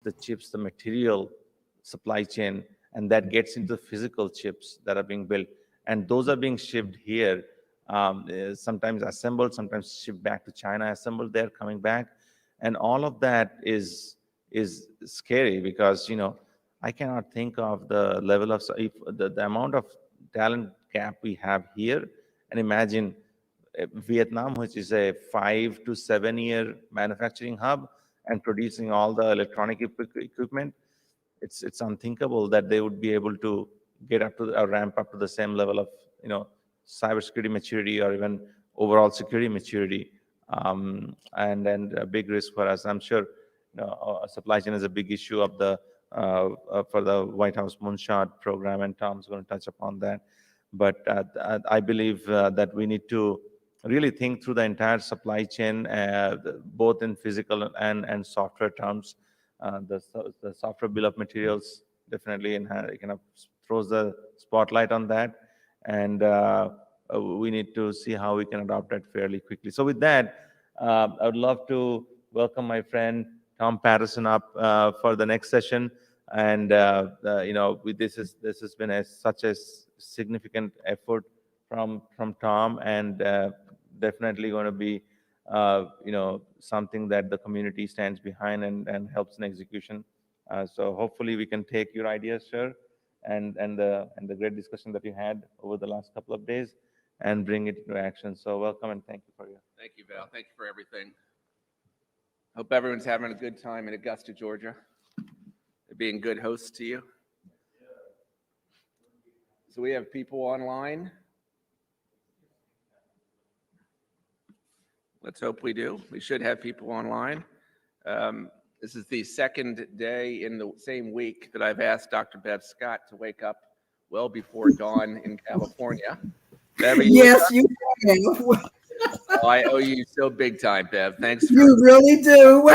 the chips, the material supply chain, and that gets into the physical chips that are being built. And those are being shipped here, sometimes assembled, sometimes shipped back to China, assembled there, coming back. And all of that is scary because, I cannot think of the level of, if the amount of talent gap we have here, and imagine Vietnam, which is a 5 to 7 year manufacturing hub and producing all the electronic equipment. It's unthinkable that they would be able to get up to or ramp up to the same level of cybersecurity maturity or even overall security maturity. And a big risk for us. I'm sure supply chain is a big issue of the for the White House Moonshot program, and Tom's going to touch upon that. But I believe that we need to really think through the entire supply chain, both in physical and software terms. The software bill of materials definitely kind of throws the spotlight on that, and we need to see how we can adopt that fairly quickly. So with that, I would love to welcome my friend Tom Patterson up for the next session. And this has been such a significant effort from Tom, and definitely going to be something that the community stands behind and helps in execution. So hopefully we can take your ideas, sir, and the great discussion that you had over the last couple of days and bring it into action. So welcome and thank you for your. Thank you, Val. Thank you for everything. Hope everyone's having a good time in Augusta, Georgia. They're being good hosts to you. So we have people online. Let's hope we do. We should have people online. This is the second day in the same week that I've asked Dr. Bev Scott to wake up well before dawn in California. Bev, yes, you have. Oh, I owe you so big time, Bev. Thanks. You really do.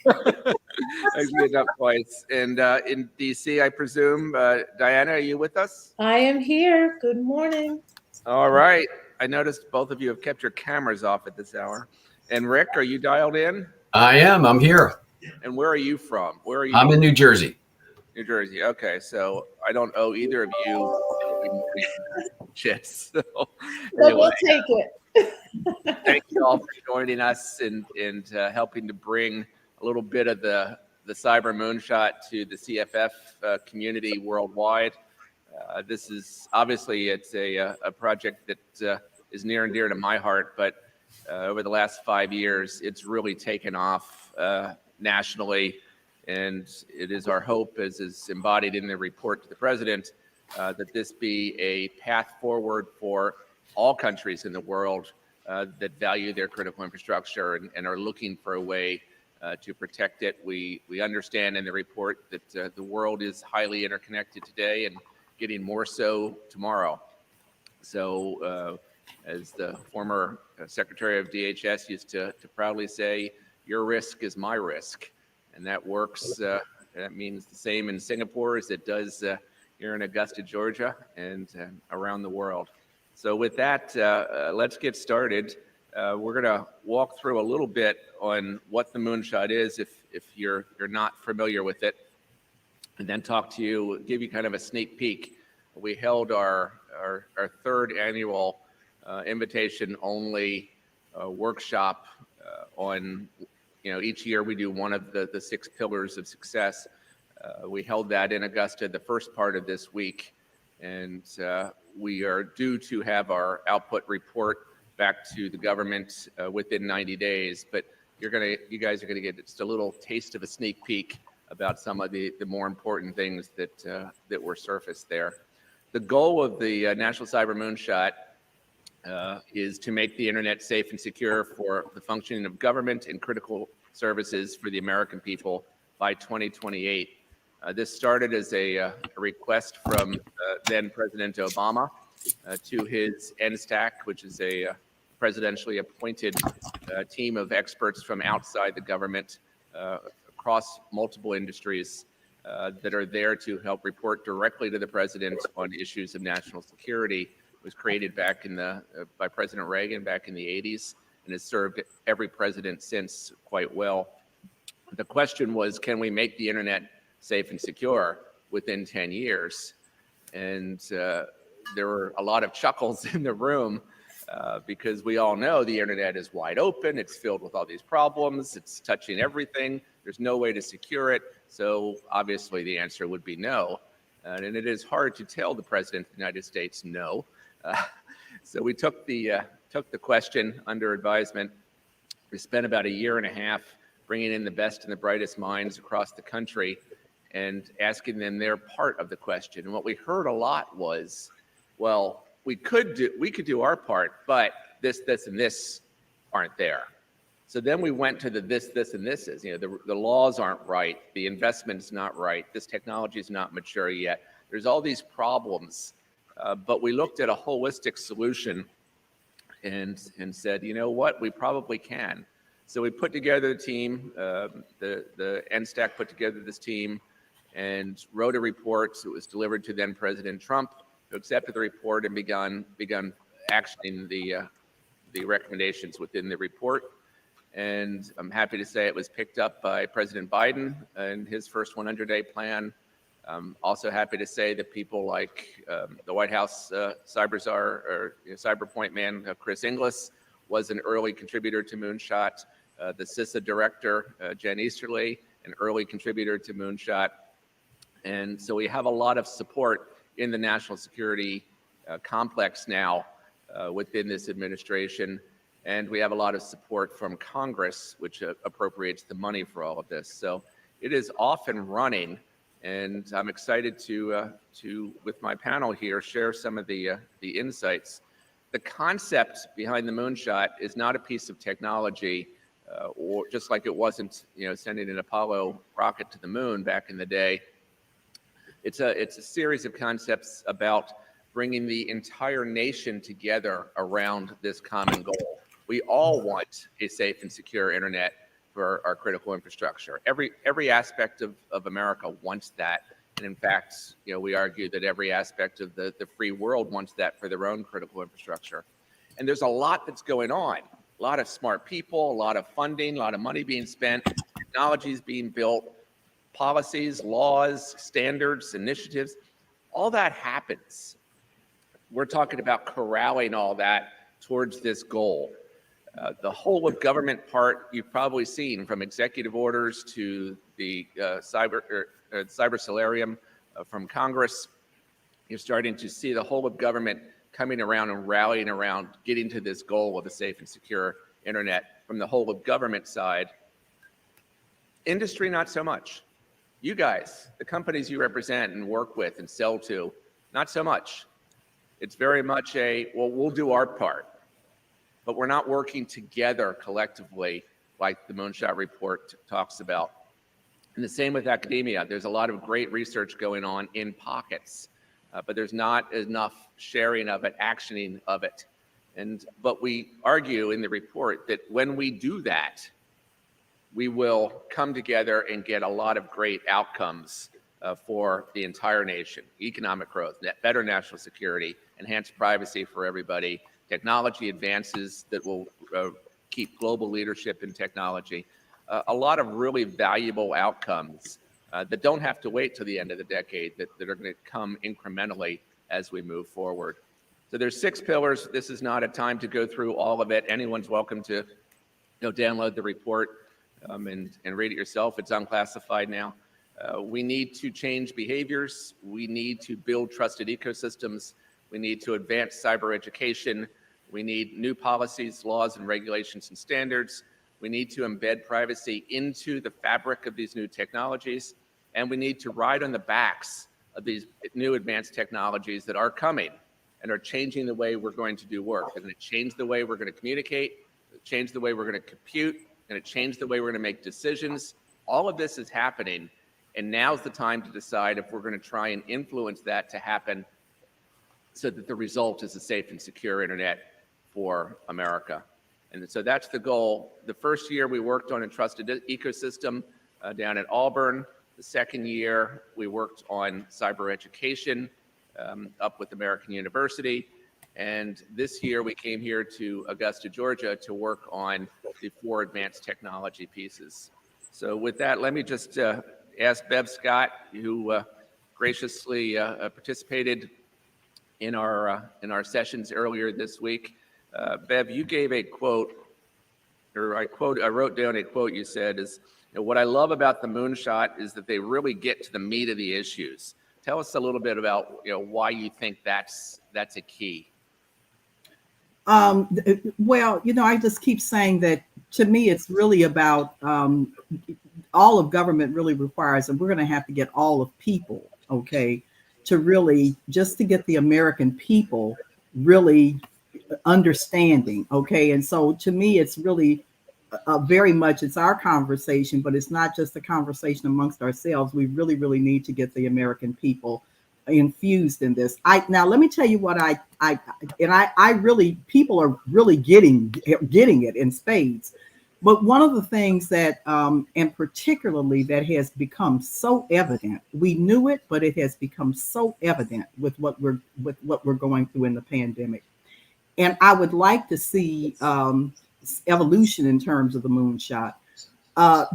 Thanks for getting up twice. And in DC, I presume, Diana, are you with us? I am here. Good morning. All right. I noticed both of you have kept your cameras off at this hour. And Rick, are you dialed in? I am. I'm here. And where are you from? Where are you? I'm in New Jersey. New Jersey. Okay, so I don't owe either of you shit. So But we'll take it. Thank you all for joining us and helping to bring a little bit of the cyber moonshot to the CFF community worldwide. This is obviously it's a project that is near and dear to my heart, but over the last 5 years, it's really taken off nationally. And it is our hope, as is embodied in the report to the president, that this be a path forward for all countries in the world that value their critical infrastructure and are looking for a way to protect it. We understand in the report that the world is highly interconnected today and getting more so tomorrow. So as the former Secretary of DHS used to proudly say, your risk is my risk. And that works, that means the same in Singapore as it does here in Augusta, Georgia, and around the world. So with that, let's get started. We're gonna walk through a little bit on what the Moonshot is, if you're not familiar with it, and then talk to you, give you kind of a sneak peek. We held our third annual invitation-only workshop on, each year we do one of the 6 pillars of success. We held that in Augusta the first part of this week, and we are due to have our output report back to the government within 90 days. But you guys are gonna get just a little taste of a sneak peek about some of the more important things that were surfaced there. The goal of the National Cyber Moonshot is to make the internet safe and secure for the functioning of government and critical services for the American people by 2028. This started as a request from then President Obama to his NSTAC, which is a presidentially appointed team of experts from outside the government across multiple industries that are there to help report directly to the president on issues of national security. Was created back by President Reagan back in the 80s and has served every president since quite well. The question was, can we make the internet safe and secure within 10 years? And there were a lot of chuckles in the room because we all know the internet is wide open. It's filled with all these problems. It's touching everything. There's no way to secure it. So obviously the answer would be no. And it is hard to tell the President of the United States no. So we took the question under advisement. We spent about a year and a half bringing in the best and the brightest minds across the country and asking them their part of the question. And what we heard a lot was, well, we could do our part, but this, and this aren't there. So then we went to the this, and this is. The laws aren't right, the investment's not right, this technology is not mature yet. There's all these problems, but we looked at a holistic solution and said, you know what, we probably can. So we put together the team, the NSTAC put together this team and wrote a report. It was delivered to then President Trump, who accepted the report and begun actioning the recommendations within the report. And I'm happy to say it was picked up by President Biden in his first 100-day plan. I'm also happy to say that people like the White House cyber czar or cyber point man, Chris Inglis, was an early contributor to Moonshot. The CISA director, Jen Easterly, an early contributor to Moonshot. And so we have a lot of support in the national security complex now within this administration. And we have a lot of support from Congress, which appropriates the money for all of this. So it is off and running. And I'm excited to with my panel here, share some of the insights. The concept behind the Moonshot is not a piece of technology, or just like it wasn't, sending an Apollo rocket to the moon back in the day. It's a series of concepts about bringing the entire nation together around this common goal. We all want a safe and secure internet for our critical infrastructure. Every aspect of America wants that. And in fact, we argue that every aspect of the free world wants that for their own critical infrastructure. And there's a lot that's going on. A lot of smart people, a lot of funding, a lot of money being spent, technologies being built, policies, laws, standards, initiatives. All that happens. We're talking about corralling all that towards this goal. The whole of government part you've probably seen, from executive orders to the cyber solarium from Congress. You're starting to see the whole of government coming around and rallying around getting to this goal of a safe and secure internet from the whole of government side. Industry, not so much. You guys, the companies you represent and work with and sell to, not so much. It's very much we'll do our part, but we're not working together collectively like the Moonshot report talks about. And the same with academia. There's a lot of great research going on in pockets, but there's not enough sharing of it, actioning of it. But we argue in the report that when we do that, we will come together and get a lot of great outcomes for the entire nation: economic growth, better national security, enhanced privacy for everybody, technology advances that will keep global leadership in technology. A lot of really valuable outcomes that don't have to wait till the end of the decade, that are going to come incrementally as we move forward. So there's 6 pillars. This is not a time to go through all of it. Anyone's welcome to download the report and read it yourself. It's unclassified now. We need to change behaviors. We need to build trusted ecosystems. We need to advance cyber education. We need new policies, laws, and regulations and standards. We need to embed privacy into the fabric of these new technologies. And we need to ride on the backs of these new advanced technologies that are coming and are changing the way we're going to do work. They're going to change the way we're going to communicate, change the way we're going to compute, and change the way we're going to make decisions. All of this is happening, and now's the time to decide if we're going to try and influence that to happen so that the result is a safe and secure internet for America. And so that's the goal. The first year we worked on a trusted ecosystem down at Auburn. The second year we worked on cyber education up with American University. And this year we came here to Augusta, Georgia to work on the 4 advanced technology pieces. So with that, let me just ask Bev Scott, who graciously participated in our sessions earlier this week. Bev, you gave a quote, or I wrote down a quote you said is, what I love about the Moonshot is that they really get to the meat of the issues. Tell us a little bit about why you think that's a key. Well, I just keep saying that to me, it's really about all of government really requires, and we're going to have to get all of people, okay, to really just to get the American people really understanding, okay. And so to me, it's really very much it's our conversation, but it's not just a conversation amongst ourselves. We really, really need to get the American people infused in this. Now let me tell you what I really people are really getting it in spades. But one of the things that and particularly that has become so evident, we knew it, but it has become so evident with what we're going through in the pandemic. And I would like to see evolution in terms of the Moonshot.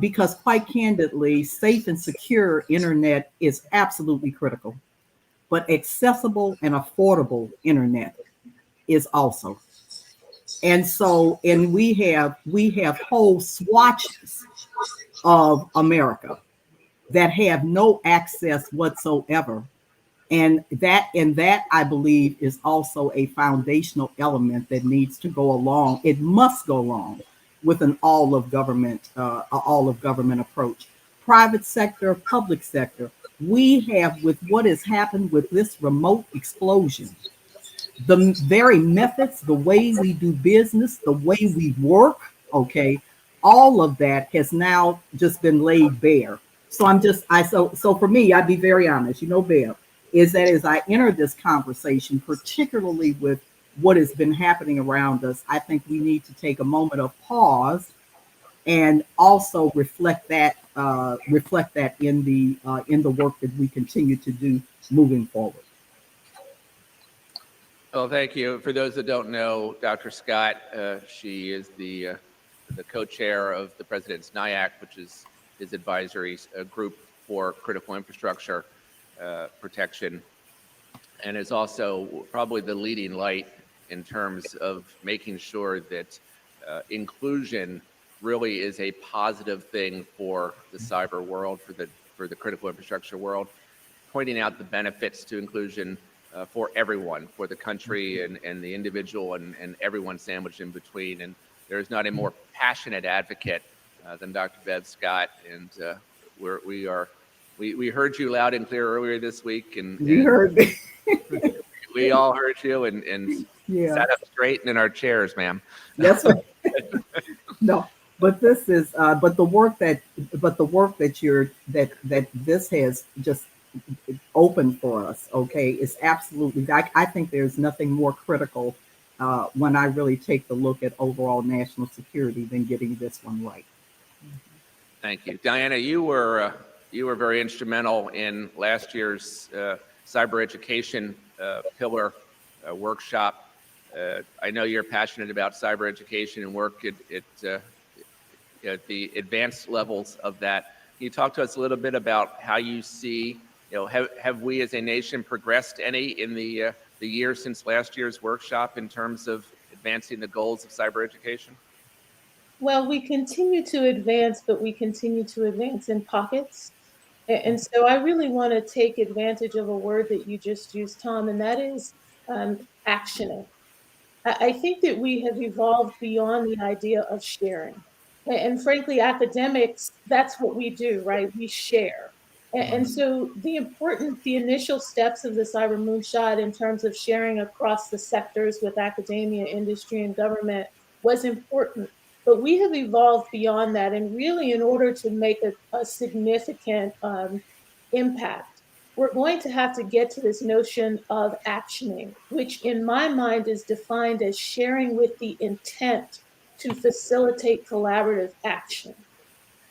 Because quite candidly, safe and secure internet is absolutely critical. But accessible and affordable internet is also. And so, and we have whole swatches of America that have no access whatsoever. And that I believe is also a foundational element that needs to go along. It must go along with an all of government approach. Private sector, public sector. We have, with what has happened with this remote explosion, the very methods, the way we do business, the way we work, okay, all of that has now just been laid bare. So so for me, I'd be very honest, Bev, is that as I enter this conversation, particularly with what has been happening around us, I think we need to take a moment of pause and also reflect that in the work that we continue to do moving forward. Well, thank you. For those that don't know, Dr. Scott, she is the co-chair of the President's NIAC, which is his advisory group for critical infrastructure protection, and is also probably the leading light in terms of making sure that inclusion really is a positive thing for the cyber world, for the critical infrastructure world, pointing out the benefits to inclusion for everyone, for the country and the individual and everyone sandwiched in between. And there's not a more passionate advocate than Dr. Bev Scott. And we heard you loud and clear earlier this week, and you heard me. We all heard you and yeah. Sat up straight in our chairs, ma'am. That's right. No, but this is but the work that this has just opened for us, okay, is absolutely. I think there's nothing more critical when I really take the look at overall national security than getting this one right. Thank you, Diana. You were very instrumental in last year's cyber education pillar workshop. I know you're passionate about cyber education and work at the advanced levels of that. Can you talk to us a little bit about how you see, have we as a nation progressed any in the year since last year's workshop in terms of advancing the goals of cyber education? Well, we continue to advance, but we continue to advance in pockets. And so I really want to take advantage of a word that you just used, Tom, and that is actioning. I think that we have evolved beyond the idea of sharing. And frankly, academics, that's what we do, right? We share. And so the initial steps of the Cyber Moonshot in terms of sharing across the sectors with academia, industry, and government was important. But we have evolved beyond that. And really, in order to make a significant impact, we're going to have to get to this notion of actioning, which in my mind is defined as sharing with the intent to facilitate collaborative action.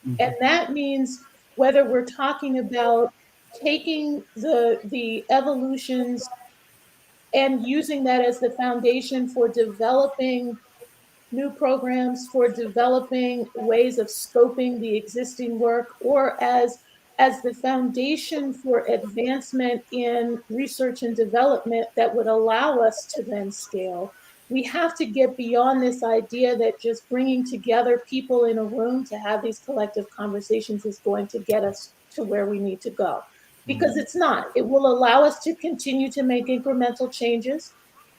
Mm-hmm. And that means whether we're talking about taking the evolutions and using that as the foundation for developing new programs, for developing ways of scoping the existing work, or as the foundation for advancement in research and development that would allow us to then scale. We have to get beyond this idea that just bringing together people in a room to have these collective conversations is going to get us to where we need to go. Because it's not. It will allow us to continue to make incremental changes.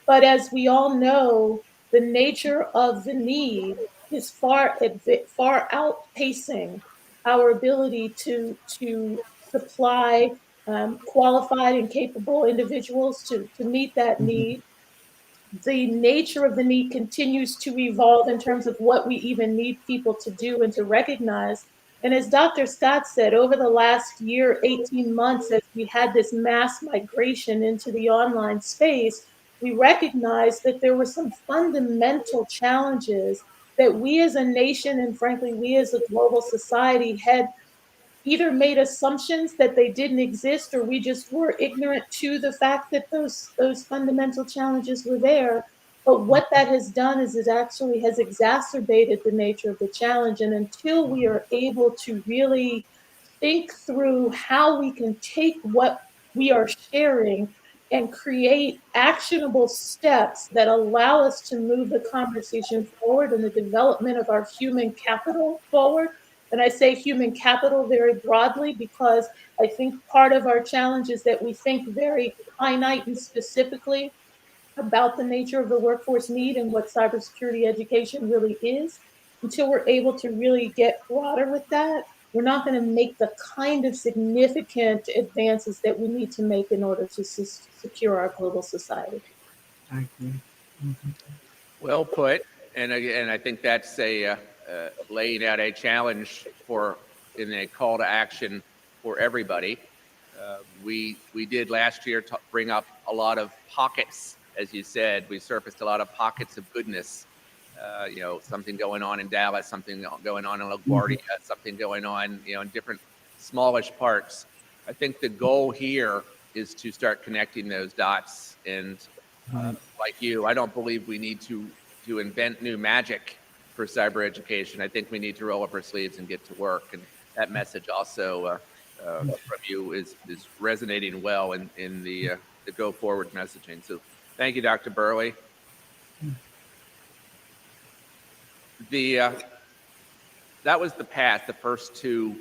But as we all know, the nature of the need is far outpacing our ability to supply qualified and capable individuals to meet that need. The nature of the need continues to evolve in terms of what we even need people to do and to recognize. And as Dr. Scott said, over the last year, 18 months, as we had this mass migration into the online space, we recognized that there were some fundamental challenges that we as a nation, and frankly, we as a global society, had either made assumptions that they didn't exist, or we just were ignorant to the fact that those fundamental challenges were there. But what that has done is it actually has exacerbated the nature of the challenge. And until we are able to really think through how we can take what we are sharing and create actionable steps that allow us to move the conversation forward and the development of our human capital forward. And I say human capital very broadly because I think part of our challenge is that we think very finite and specifically about the nature of the workforce need and what cybersecurity education really is. Until we're able to really get broader with that, we're not going to make the kind of significant advances that we need to make in order to secure our global society. I agree. Mhm. Well put. And again, I think that's laying out a challenge in a call to action for everybody. We did last year bring up a lot of pockets, as you said. We surfaced a lot of pockets of goodness. Something going on in Dallas, something going on in LaGuardia, something going on, in different smallish parts. I think the goal here is to start connecting those dots. And like you, I don't believe we need to invent new magic for cyber education. I think we need to roll up our sleeves and get to work. And that message also from you is resonating well in the go forward messaging. So thank you, Dr. Burley. That was the path, the first two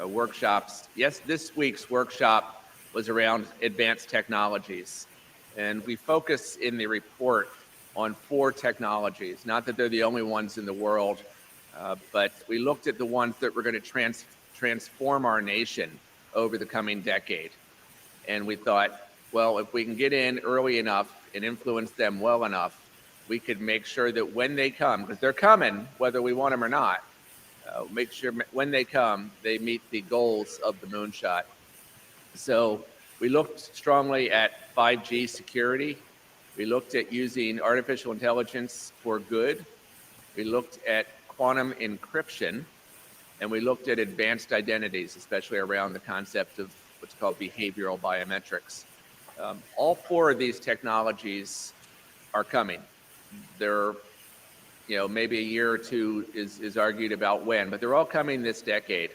workshops. Yes, this week's workshop was around advanced technologies. And we focus in the report on 4 technologies. Not that they're the only ones in the world, but we looked at the ones that were going to transform our nation over the coming decade. And we thought, well, if we can get in early enough and influence them well enough, we could make sure that when they come, because they're coming, whether we want them or not, make sure when they come, they meet the goals of the Moonshot. So we looked strongly at 5G security. We looked at using artificial intelligence for good. We looked at quantum encryption, and we looked at advanced identities, especially around the concept of what's called behavioral biometrics. All 4 of these technologies are coming. They're, maybe a year or two is argued about when, but they're all coming this decade.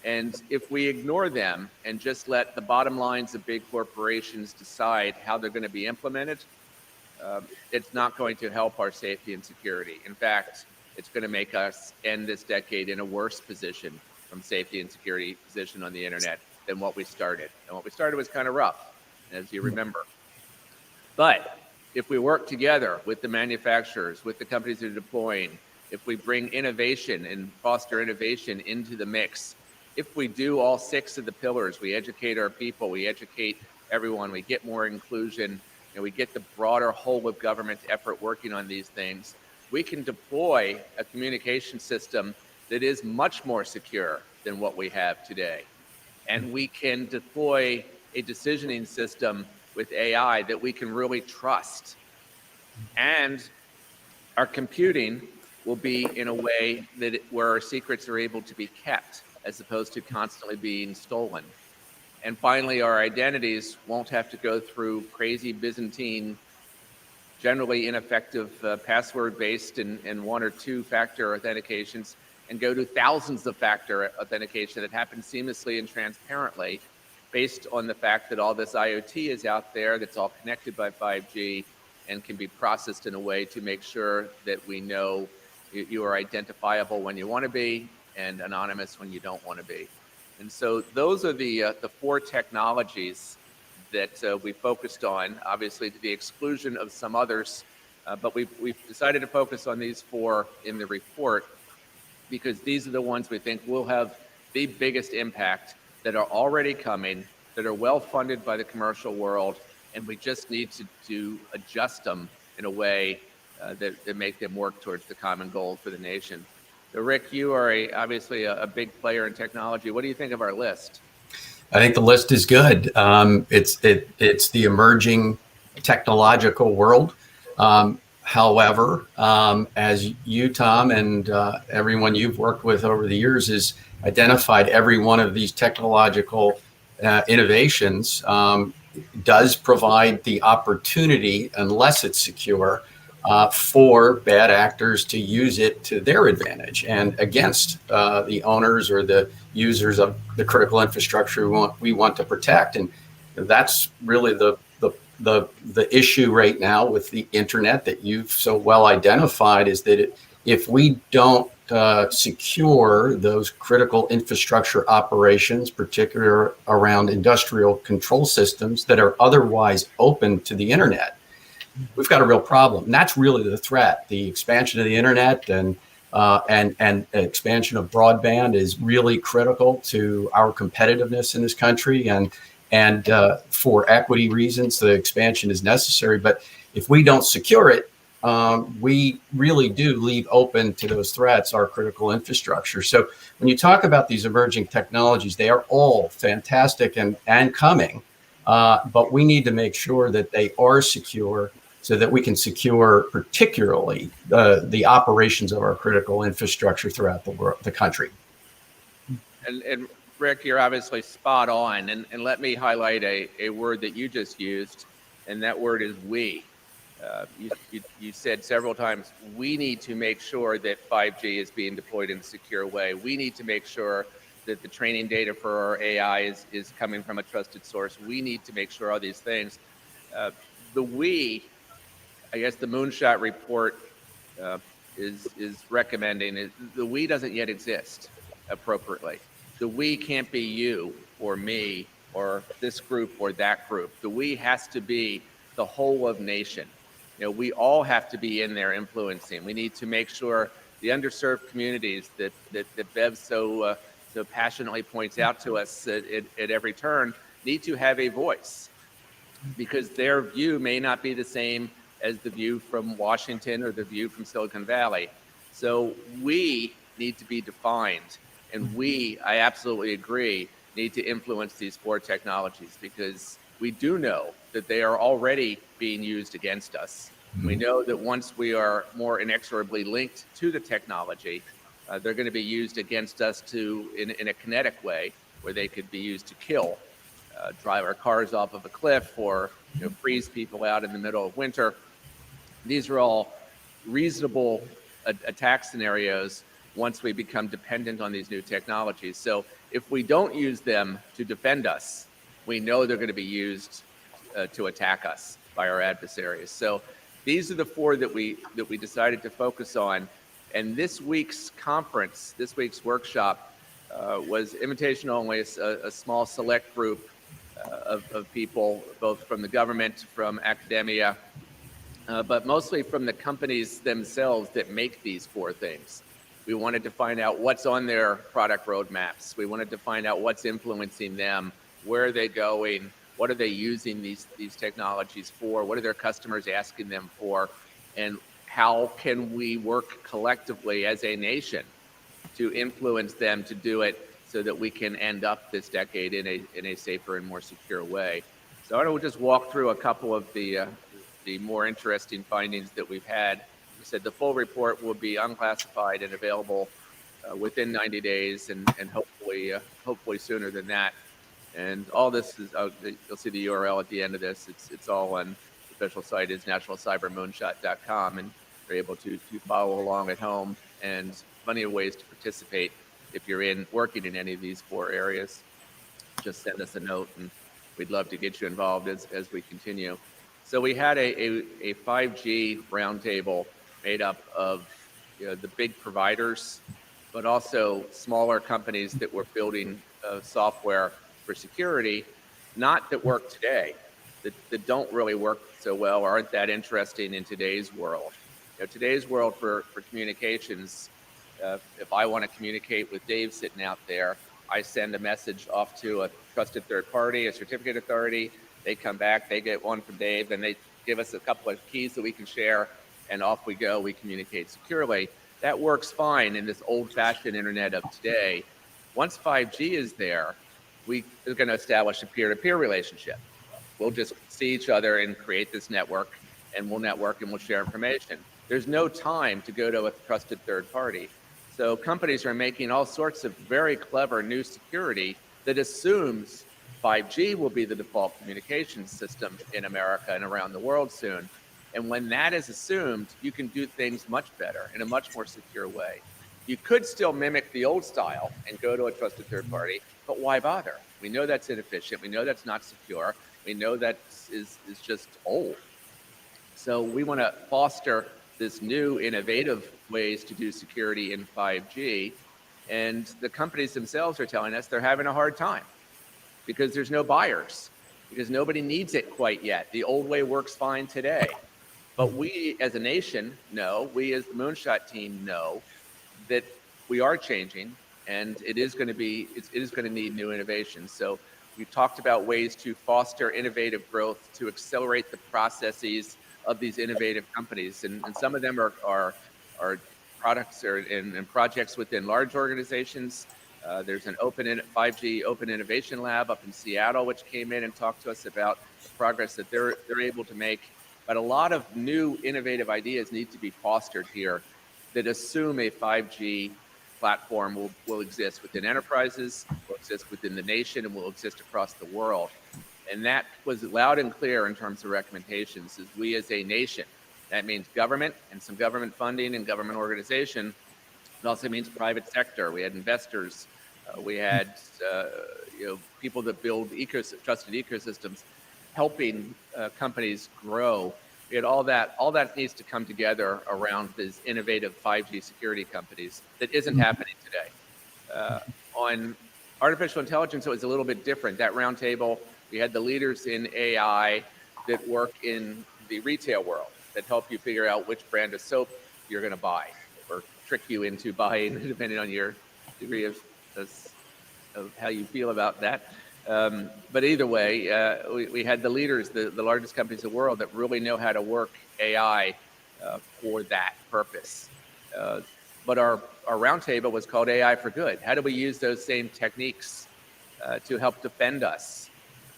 And if we ignore them and just let the bottom lines of big corporations decide how they're going to be implemented, it's not going to help our safety and security. In fact, it's going to make us end this decade in a worse position from safety and security position on the internet than what we started. And what we started was kind of rough, as you remember. But if we work together with the manufacturers, with the companies that are deploying, if we bring innovation and foster innovation into the mix, if we do all 6 of the pillars, we educate our people, we educate everyone, we get more inclusion, and we get the broader whole of government effort working on these things, we can deploy a communication system that is much more secure than what we have today. And we can deploy a decisioning system with AI that we can really trust. And our computing will be in a way where our secrets are able to be kept as opposed to constantly being stolen. And finally, our identities won't have to go through crazy Byzantine generally ineffective password-based and one or two factor authentications, and go to thousands of factor authentication that happens seamlessly and transparently based on the fact that all this IoT is out there that's all connected by 5G and can be processed in a way to make sure that we know you are identifiable when you want to be and anonymous when you don't want to be. And so those are the four technologies that we focused on, obviously to the exclusion of some others, but we've decided to focus on these four in the report because these are the ones we think will have the biggest impact, that are already coming, that are well funded by the commercial world, and we just need to adjust them in a way that make them work towards the common goal for the nation. So Rick, you are obviously a big player in technology. What do you think of our list? I think the list is good. It's the emerging technological world. However, as you, Tom, and everyone you've worked with over the years has identified, every one of these technological innovations does provide the opportunity, unless it's secure, for bad actors to use it to their advantage and against the owners or the users of the critical infrastructure we want to protect. And that's really the issue right now with the internet that you've so well identified, is that if we don't secure those critical infrastructure operations, particularly around industrial control systems that are otherwise open to the internet, we've got a real problem. And that's really the threat. The expansion of the internet and expansion of broadband is really critical to our competitiveness in this country. And for equity reasons, the expansion is necessary. But if we don't secure it, we really do leave open to those threats our critical infrastructure. So when you talk about these emerging technologies, they are all fantastic and coming, but we need to make sure that they are secure so that we can secure particularly the operations of our critical infrastructure throughout the world, the country. And Rick, you're obviously spot on. And let me highlight a word that you just used, and that word is we. You said several times, we need to make sure that 5G is being deployed in a secure way. We need to make sure that the training data for our AI is coming from a trusted source. We need to make sure all these things. The we, I guess the Moonshot report is recommending, the we doesn't yet exist appropriately. The we can't be you or me or this group or that group. The we has to be the whole of nation. You know, we all have to be in there influencing. We need to make sure the underserved communities that Bev so passionately points out to us at every turn need to have a voice, because their view may not be the same as the view from Washington or the view from Silicon Valley. So we need to be defined, and I absolutely agree, need to influence these four technologies, because we do know that they are already being used against us. We know that once we are more inexorably linked to the technology, they're going to be used against us in a kinetic way, where they could be used to kill, drive our cars off of a cliff, or freeze people out in the middle of winter. These are all reasonable attack scenarios once we become dependent on these new technologies. So if we don't use them to defend us, we know they're going to be used to attack us by our adversaries. So these are the four that we decided to focus on. And this week's conference, this week's workshop, was invitation only, a small select group of people, both from the government, from academia, but mostly from the companies themselves that make these four things. We wanted to find out what's on their product roadmaps. We wanted to find out what's influencing them, where are they going, what are they using these technologies for, what are their customers asking them for, and how can we work collectively as a nation to influence them to do it so that we can end up this decade in a safer and more secure way. So I want to just walk through a couple of the more interesting findings that we've had. We said the full report will be unclassified and available within 90 days, and hopefully sooner than that. And all this is, you'll see the URL at the end of this. It's all on unofficial site is nationalcybermoonshot.com, and you're able to follow along at home, and plenty of ways to participate. If you're working in any of these 4 areas, just send us a note, and we'd love to get you involved as we continue. So we had a 5G roundtable made up of the big providers, but also smaller companies that were building software for security, not that work today, that don't really work so well or aren't that interesting in today's world. Today's world for communications, if I want to communicate with Dave sitting out there, I send a message off to a trusted third party, a certificate authority. They come back, they get one from Dave, and they give us a couple of keys that we can share, and off we go. We communicate securely. That works fine in this old-fashioned internet of today. Once 5G is there, we are going to establish a peer-to-peer relationship. We'll just see each other and create this network, and we'll network and we'll share information. There's no time to go to a trusted third party. So companies are making all sorts of very clever new security that assumes 5G will be the default communications system in America and around the world soon. And when that is assumed, you can do things much better in a much more secure way. You could still mimic the old style and go to a trusted third party, but why bother? We know that's inefficient. We know that's not secure. We know that is just old. So we want to foster this new innovative ways to do security in 5G. And the companies themselves are telling us they're having a hard time because there's no buyers, because nobody needs it quite yet. The old way works fine today. But we as a nation know, we as the Moonshot team know that we are changing, and it is going to need new innovations. So we talked about ways to foster innovative growth, to accelerate the processes of these innovative companies. And some of them are products and projects within large organizations. There's an 5G Open Innovation Lab up in Seattle, which came in and talked to us about the progress that they're able to make. But a lot of new innovative ideas need to be fostered here that assume a 5G platform will exist within enterprises, will exist within the nation, and will exist across the world. And that was loud and clear in terms of recommendations. As we as a nation, that means government and some government funding and government organization. It also means private sector. We had investors. We had people that build trusted ecosystems, helping companies grow. We had all that. All that needs to come together around these innovative 5G security companies. That isn't happening today. On artificial intelligence, it was a little bit different. That roundtable, we had the leaders in AI that work in the retail world that help you figure out which brand of soap you're going to buy, or trick you into buying, depending on your degree of how you feel about that. But either way, we had the leaders, the largest companies in the world that really know how to work AI for that purpose. But our roundtable was called AI for Good. How do we use those same techniques to help defend us?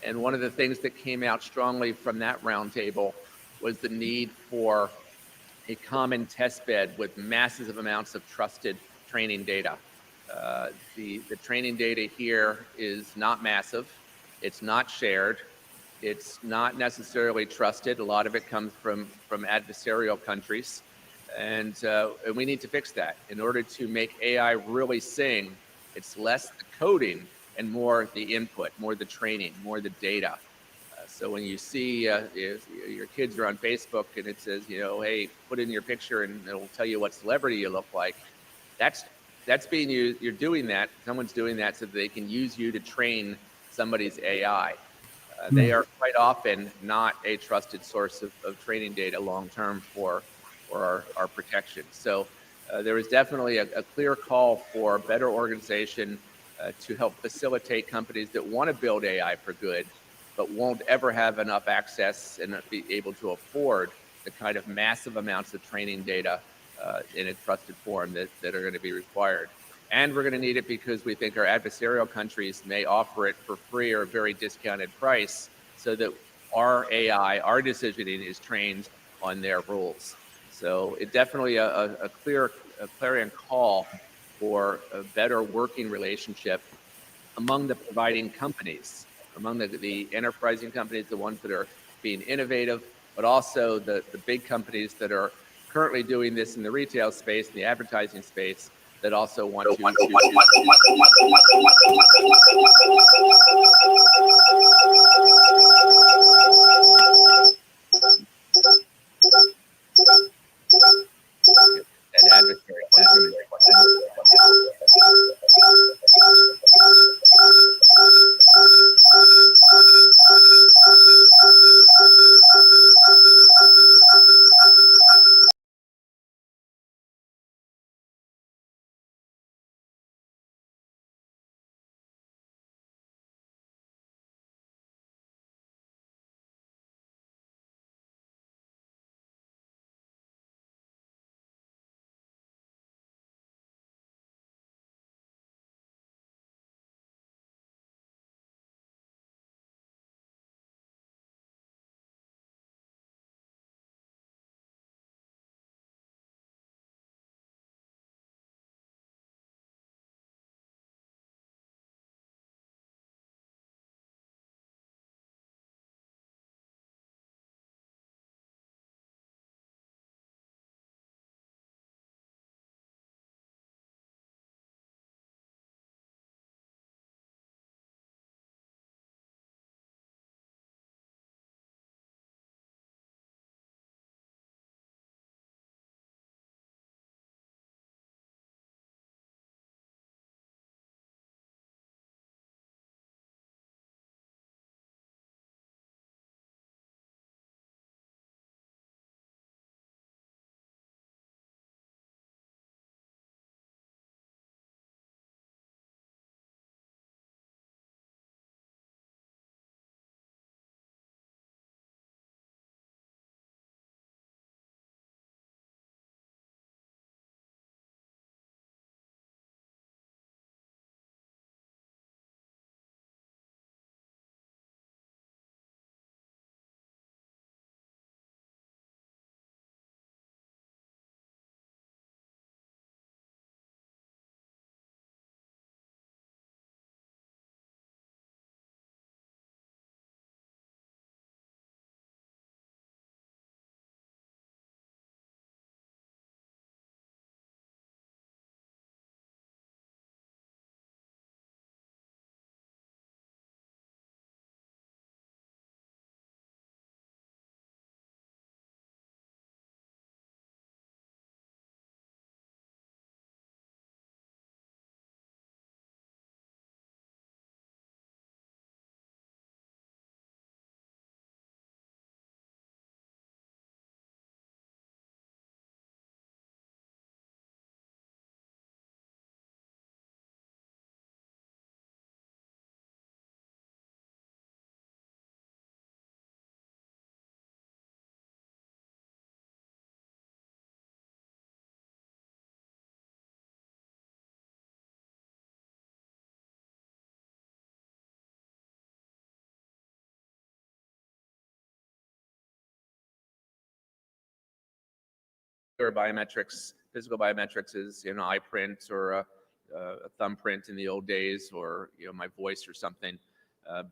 And one of the things that came out strongly from that roundtable was the need for a common test bed with massive amounts of trusted training data. The training data here is not massive. It's not shared. It's not necessarily trusted. A lot of it comes from adversarial countries. And we need to fix that. In order to make AI really sing, it's less the coding and more the input, more the training, more the data. So when you see your kids are on Facebook and it says, hey, put in your picture and it'll tell you what celebrity you look like, that's being used. You're doing that. Someone's doing that so that they can use you to train somebody's AI. They are quite often not a trusted source of training data long-term for our protection. So there is definitely a clear call for better organization to help facilitate companies that want to build AI for good, but won't ever have enough access and be able to afford the kind of massive amounts of training data in a trusted form that are going to be required. And we're going to need it because we think our adversarial countries may offer it for free or a very discounted price so that our AI, our decisioning is trained on their rules. So it definitely a clarion call for a better working relationship among the providing companies, among the enterprising companies, the ones that are being innovative, but also the big companies that are currently doing this in the retail space, the advertising space, that also want to an adversary. Biometrics, physical biometrics is, you know, eye print or a thumbprint in the old days, or, you know, my voice or something.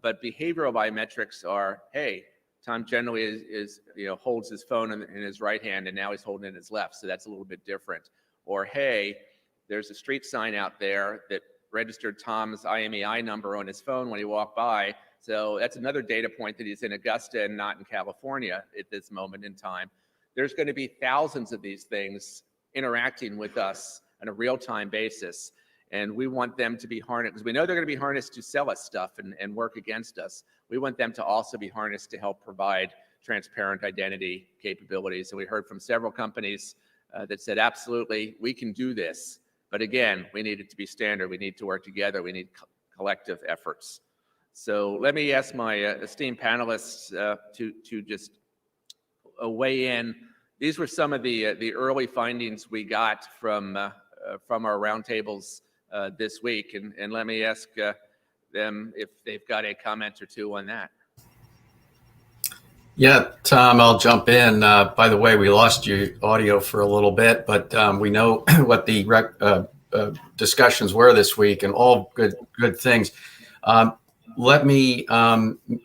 But behavioral biometrics are, hey, Tom generally is you know, holds his phone in his right hand and now he's holding it in his left, so that's a little bit different. Or, hey, there's a street sign out there that registered Tom's IMEI number on his phone when he walked by, so that's another data point that he's in Augusta and not in California at this moment in time. There's going to be thousands of these things interacting with us on a real-time basis. And we want them to be harnessed, because we know they're going to be harnessed to sell us stuff and work against us. We want them to also be harnessed to help provide transparent identity capabilities. And we heard from several companies that said, absolutely, we can do this. But again, we need it to be standard. We need to work together. We need collective efforts. So let me ask my esteemed panelists to just weigh in. These were some of the early findings we got from our roundtables this week, and let me ask them if they've got a comment or two on that. Yeah, Tom, I'll jump in. By the way, we lost your audio for a little bit, but we know what the discussions were this week, and all good things. let me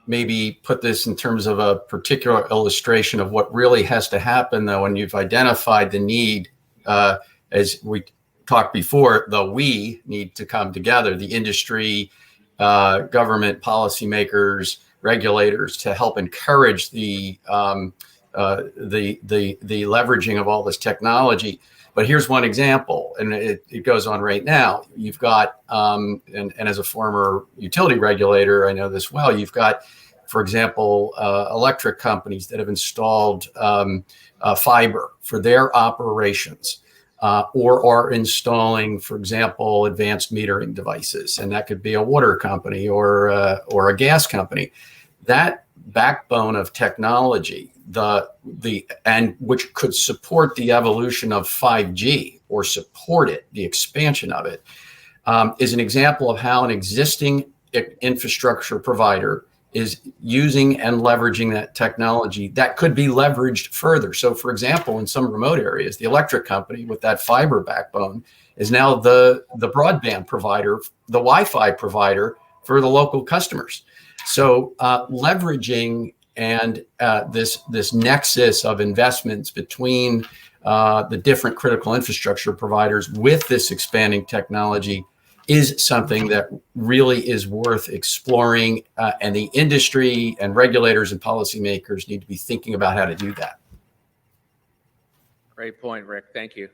maybe put this in terms of a particular illustration of what really has to happen, though, when you've identified the need, as we talked before, we need to come together, the industry, government, policymakers, regulators, to help encourage the leveraging of all this technology. But here's one example, and it goes on right now. You've got, and as a former utility regulator, I know this well, you've got, for example, electric companies that have installed fiber for their operations, or are installing, for example, advanced metering devices. And that could be a water company or a gas company. That backbone of technology, and which could support the evolution of 5G or support it, the expansion of it, is an example of how an existing infrastructure provider is using and leveraging that technology that could be leveraged further. So, for example, in some remote areas, the electric company with that fiber backbone is now the broadband provider, the Wi-Fi provider for the local customers. So leveraging and this nexus of investments between the different critical infrastructure providers with this expanding technology is something that really is worth exploring, and the industry and regulators and policymakers need to be thinking about how to do that. Great point, Rick. Thank you.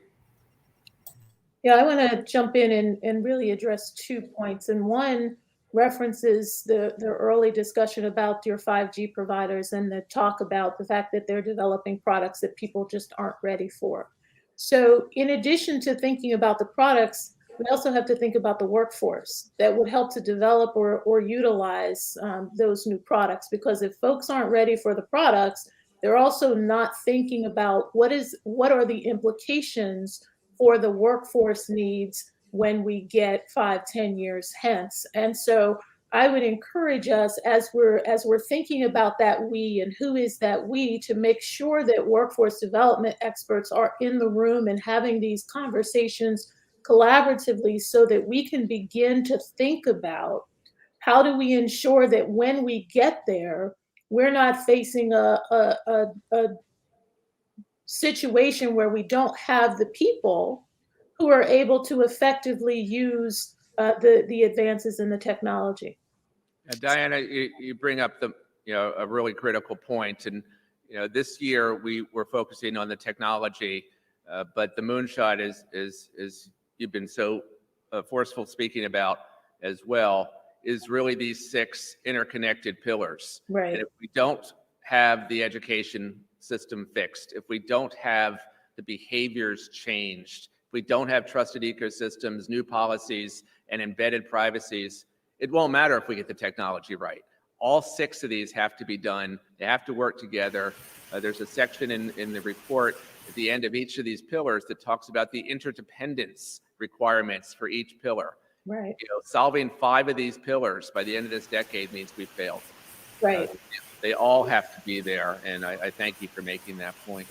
Yeah, I want to jump in and really address 2 points. And one references the early discussion about your 5G providers and the talk about the fact that they're developing products that people just aren't ready for. So in addition to thinking about the products, we also have to think about the workforce that would help to develop or utilize those new products. Because if folks aren't ready for the products, they're also not thinking about what are the implications for the workforce needs when we get 5-10 years hence. And so I would encourage us, as we're thinking about that we and who is that we, to make sure that workforce development experts are in the room and having these conversations collaboratively, so that we can begin to think about how do we ensure that when we get there, we're not facing a situation where we don't have the people who are able to effectively use the advances in the technology. Diana, you bring up a really critical point. And this year we were focusing on the technology, but the moonshot is you've been so forceful speaking about as well, is really these 6 interconnected pillars. Right. And if we don't have the education system fixed, if we don't have the behaviors changed, if we don't have trusted ecosystems, new policies, and embedded privacies, it won't matter if we get the technology right. All 6 of these have to be done. They have to work together. There's a section in the report at the end of each of these pillars that talks about the interdependence requirements for each pillar. Right. Solving 5 of these pillars by the end of this decade means we failed. Right. They all have to be there, and I thank you for making that point.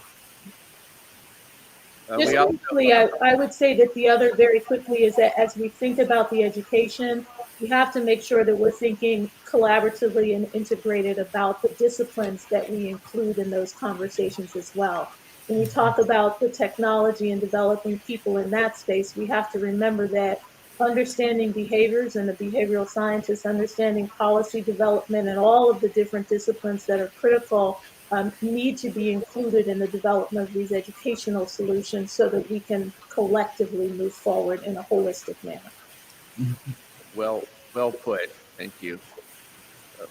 Just quickly, I would say that the other, very quickly, is that as we think about the education, we have to make sure that we're thinking collaboratively and integrated about the disciplines that we include in those conversations as well. When we talk about the technology and developing people in that space, we have to remember that understanding behaviors and the behavioral scientists, understanding policy development and all of the different disciplines that are critical need to be included in the development of these educational solutions, so that we can collectively move forward in a holistic manner. Well put. Thank you.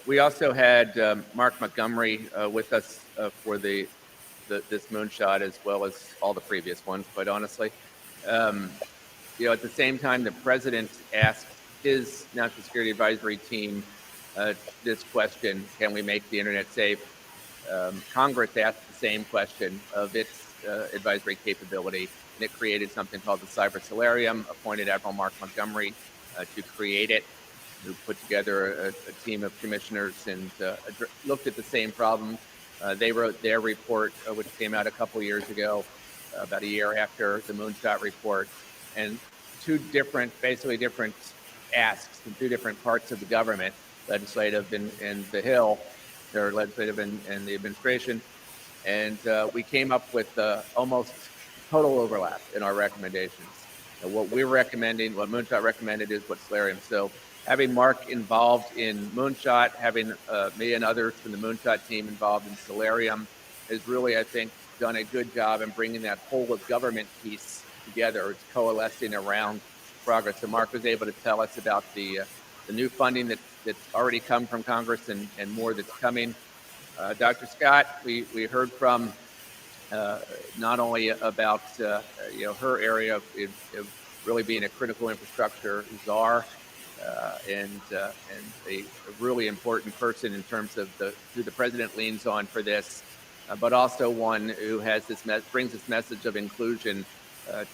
We also had Mark Montgomery with us for this moonshot, as well as all the previous ones, quite honestly. At the same time, the president asked his National Security Advisory Team this question: can we make the internet safe? Congress asked the same question of its advisory capability, and it created something called the Cyber Solarium, appointed Admiral Mark Montgomery to create it, who put together a team of commissioners and looked at the same problem. They wrote their report, which came out a couple years ago, about a year after the Moonshot report, and basically different asks from 2 different parts of the government. legislative in the Hill, or legislative in the administration. And we came up with almost total overlap in our recommendations. And what we're recommending, what Moonshot recommended, is what Solarium. So having Mark involved in Moonshot, having me and others from the Moonshot team involved in Solarium has really, I think, done a good job in bringing that whole of government piece together. It's coalescing around progress. So Mark was able to tell us about the new funding that's already come from Congress and more that's coming. Dr. Scott, we heard from not only about her area of really being a critical infrastructure czar and a really important person in terms of who the president leans on for this, but also one who has brings this message of inclusion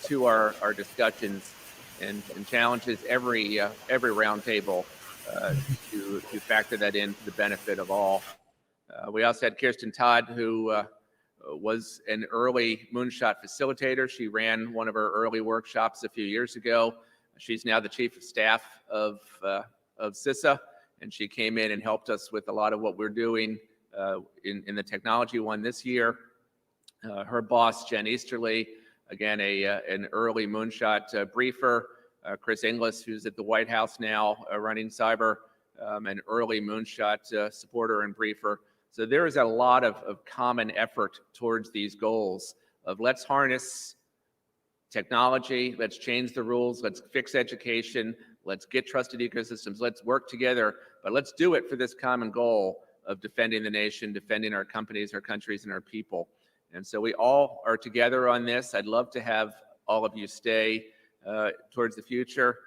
to our discussions and challenges every roundtable to factor that into the benefit of all. We also had Kirsten Todd, who was an early Moonshot facilitator. She ran one of our early workshops a few years ago. She's now the chief of staff of CISA, and she came in and helped us with a lot of what we're doing in the technology one this year. Her boss, Jen Easterly, again, an early Moonshot briefer. Chris Inglis, who's at the White House now running cyber, an early Moonshot supporter and briefer. So there is a lot of common effort towards these goals of let's harness technology, let's change the rules, let's fix education, let's get trusted ecosystems, let's work together, but let's do it for this common goal of defending the nation, defending our companies, our countries, and our people. And so we all are together on this. I'd love to have all of you stay towards the future.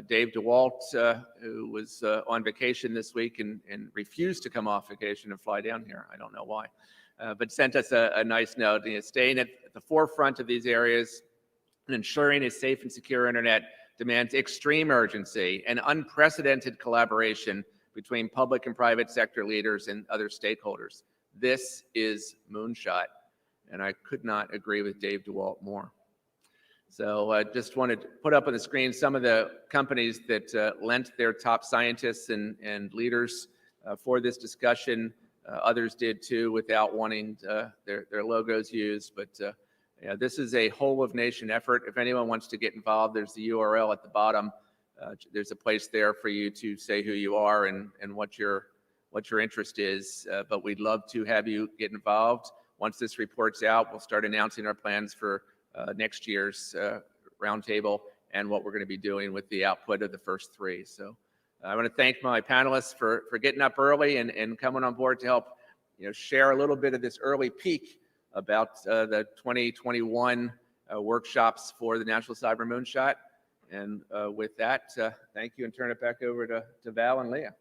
Dave DeWalt, who was on vacation this week and refused to come off vacation and fly down here. I don't know why, but sent us a nice note. Staying at the forefront of these areas and ensuring a safe and secure internet demands extreme urgency and unprecedented collaboration between public and private sector leaders and other stakeholders. This is Moonshot, and I could not agree with Dave DeWalt more. So I just wanted to put up on the screen some of the companies that lent their top scientists and leaders for this discussion. Others did too without wanting their logos used, but yeah, this is a whole of nation effort. If anyone wants to get involved, there's the URL at the bottom. There's a place there for you to say who you are and what your interest is, but we'd love to have you get involved. Once this report's out, we'll start announcing our plans for next year's roundtable and what we're going to be doing with the output of the first three. So I want to thank my panelists for getting up early and coming on board to help share a little bit of this early peek about the 2021 workshops for the National Cyber Moonshot. And with that, thank you, and turn it back over to Val and Leah.